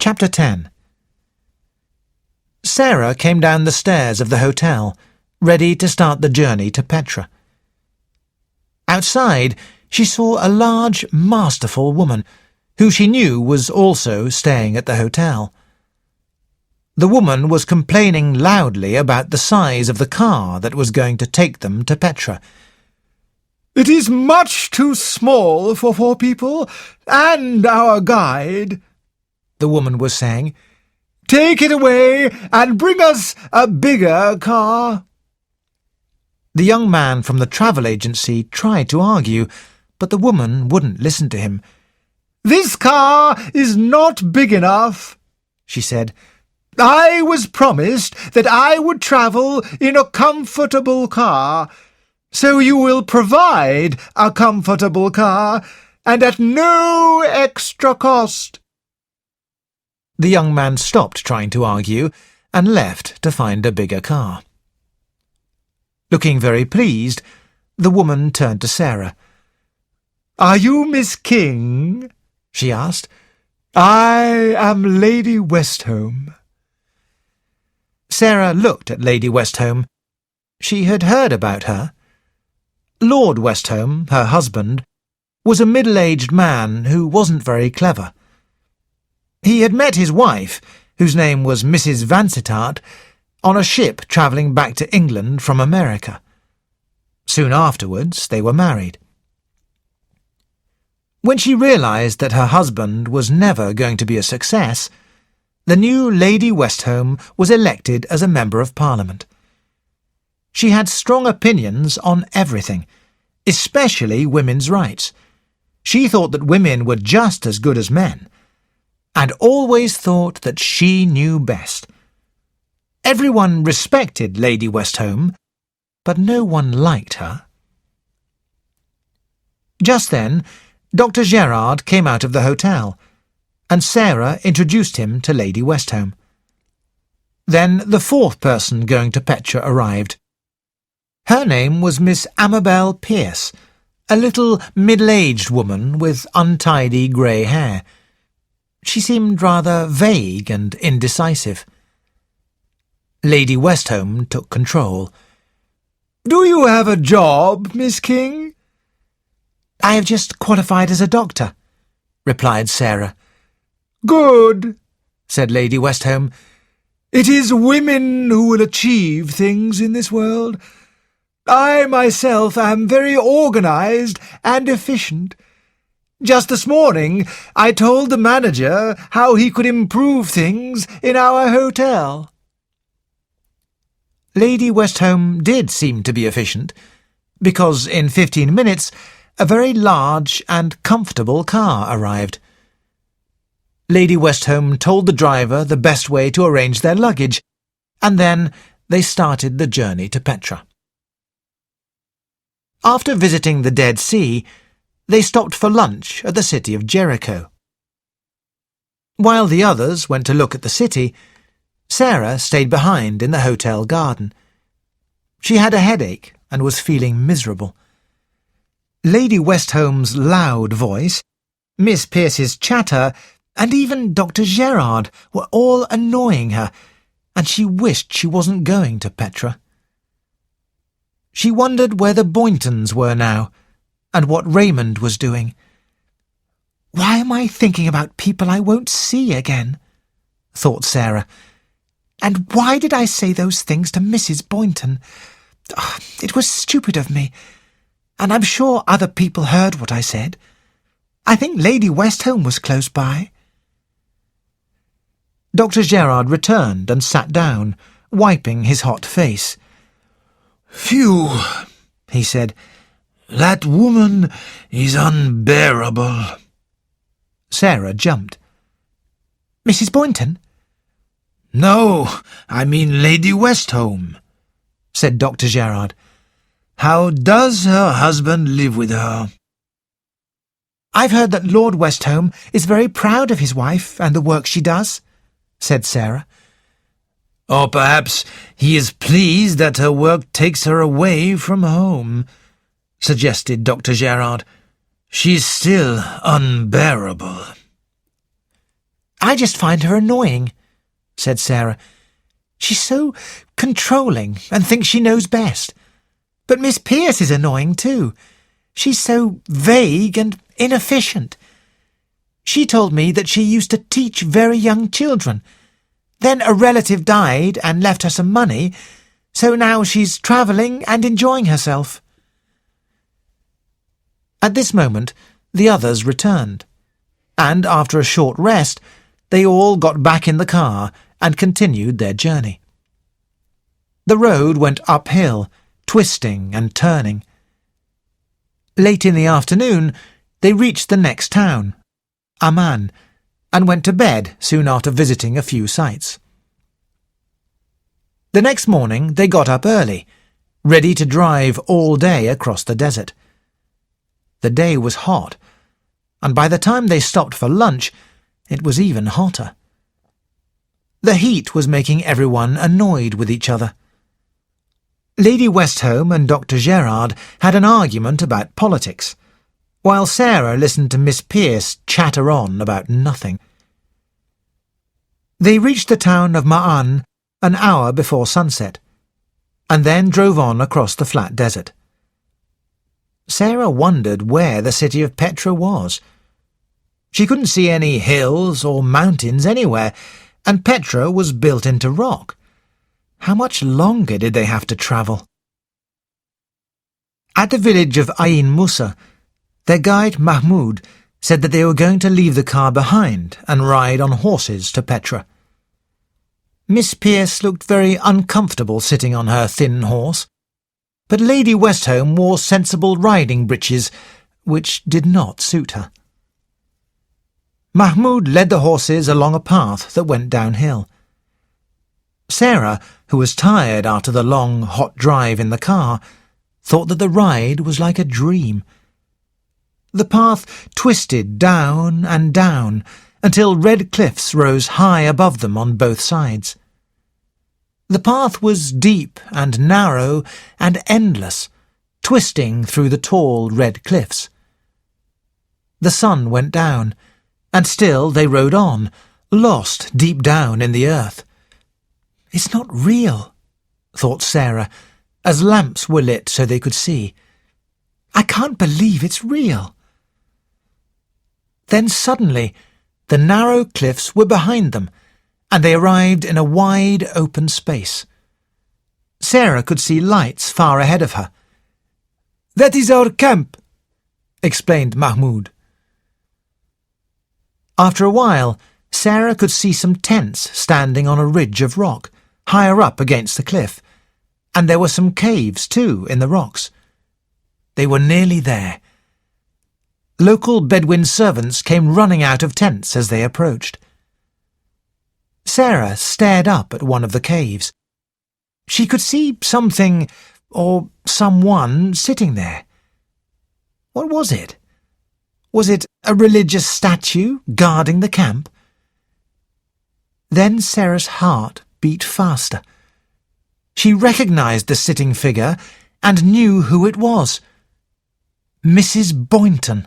Chapter 10. Sarah came down the stairs of the hotel, ready to start the journey to Petra. Outside, she saw a large, masterful woman, who she knew was also staying at the hotel. The woman was complaining loudly about the size of the car that was going to take them to Petra. "It is much too small for 4 people, and our guide," the woman was saying. "Take it away and bring us a bigger car." The young man from the travel agency tried to argue, but the woman wouldn't listen to him. "This car is not big enough," she said. "I was promised that I would travel in a comfortable car, so you will provide a comfortable car, and at no extra cost." The young man stopped trying to argue and left to find a bigger car. Looking very pleased, the woman turned to Sarah. "Are you Miss King?" she asked. "I am Lady Westholme." Sarah looked at Lady Westholme. She had heard about her. Lord Westholme, her husband, was a middle-aged man who wasn't very clever. He had met his wife, whose name was Mrs. Vansittart, on a ship travelling back to England from America. Soon afterwards they were married. When she realised that her husband was never going to be a success, the new Lady Westholme was elected as a Member of Parliament. She had strong opinions on everything, especially women's rights. She thought that women were just as good as men, and always thought that she knew best. Everyone respected Lady Westholme, but no one liked her. Just then, Dr. Gerard came out of the hotel, and Sarah introduced him to Lady Westholme. Then the 4th person going to Petra arrived. Her name was Miss Amabel Pierce, a little middle-aged woman with untidy grey hair. She seemed rather vague and indecisive. Lady Westholme took control. "Do you have a job, Miss King?" "I have just qualified as a doctor," replied Sarah. "Good," said Lady Westholme. "It is women who will achieve things in this world. I myself am very organised and efficient. Just this morning I told the manager how he could improve things in our hotel." Lady Westholme did seem to be efficient, because in 15 minutes a very large and comfortable car arrived. Lady Westholme told the driver the best way to arrange their luggage, and then they started the journey to Petra. After visiting the Dead Sea, they stopped for lunch at the city of Jericho. While the others went to look at the city, Sarah stayed behind in the hotel garden. She had a headache and was feeling miserable. Lady Westholme's loud voice, Miss Pierce's chatter, and even Dr. Gerard were all annoying her, and she wished she wasn't going to Petra. She wondered where the Boyntons were now, and what Raymond was doing. "Why am I thinking about people I won't see again?" thought Sarah. "And why did I say those things to Mrs. Boynton? Oh, it was stupid of me, and I'm sure other people heard what I said. I think Lady Westholme was close by." Dr. Gerard returned and sat down, wiping his hot face. "Phew," he said. "That woman is unbearable." Sarah jumped. "Mrs. Boynton?" "No, I mean Lady Westholme," said Dr. Gerard. "How does her husband live with her?" "I've heard that Lord Westholme is very proud of his wife and the work she does," said Sarah. "Or perhaps he is pleased that her work takes her away from home," suggested Dr. Gerard. "She's still unbearable." I just find her annoying," said Sarah. "She's so controlling and thinks she knows best. But Miss Pierce is annoying too. She's so vague and inefficient. She told me that she used to teach very young children. Then a relative died and left her some money, so now she's travelling and enjoying herself." At this moment, the others returned, and after a short rest, they all got back in the car and continued their journey. The road went uphill, twisting and turning. Late in the afternoon, they reached the next town, Amman, and went to bed soon after visiting a few sights. The next morning they got up early, ready to drive all day across the desert. The day was hot, and by the time they stopped for lunch, it was even hotter. The heat was making everyone annoyed with each other. Lady Westholme and Dr. Gerard had an argument about politics, while Sarah listened to Miss Pierce chatter on about nothing. They reached the town of Ma'an an hour before sunset, and then drove on across the flat desert. Sarah wondered where the city of Petra was. She couldn't see any hills or mountains anywhere, and Petra was built into rock. How much longer did they have to travel? At the village of Ain Musa, their guide Mahmoud said that they were going to leave the car behind and ride on horses to Petra. Miss Pierce looked very uncomfortable sitting on her thin horse, but Lady Westholme wore sensible riding breeches, which did not suit her. Mahmoud led the horses along a path that went downhill. Sarah, who was tired after the long, hot drive in the car, thought that the ride was like a dream. The path twisted down and down until red cliffs rose high above them on both sides. The path was deep and narrow and endless, twisting through the tall red cliffs. The sun went down, and still they rode on, lost deep down in the earth. "It's not real," thought Sarah, as lamps were lit so they could see. "I can't believe it's real." Then suddenly the narrow cliffs were behind them, and they arrived in a wide open space. Sarah could see lights far ahead of her. "That is our camp," explained Mahmoud. After a while, Sarah could see some tents standing on a ridge of rock, higher up against the cliff, and there were some caves, too, in the rocks. They were nearly there. Local Bedouin servants came running out of tents as they approached. Sarah stared up at one of the caves. She could see something, or someone, sitting there. What was it? Was it a religious statue guarding the camp? Then Sarah's heart beat faster. She recognized the sitting figure and knew who it was. Mrs. Boynton.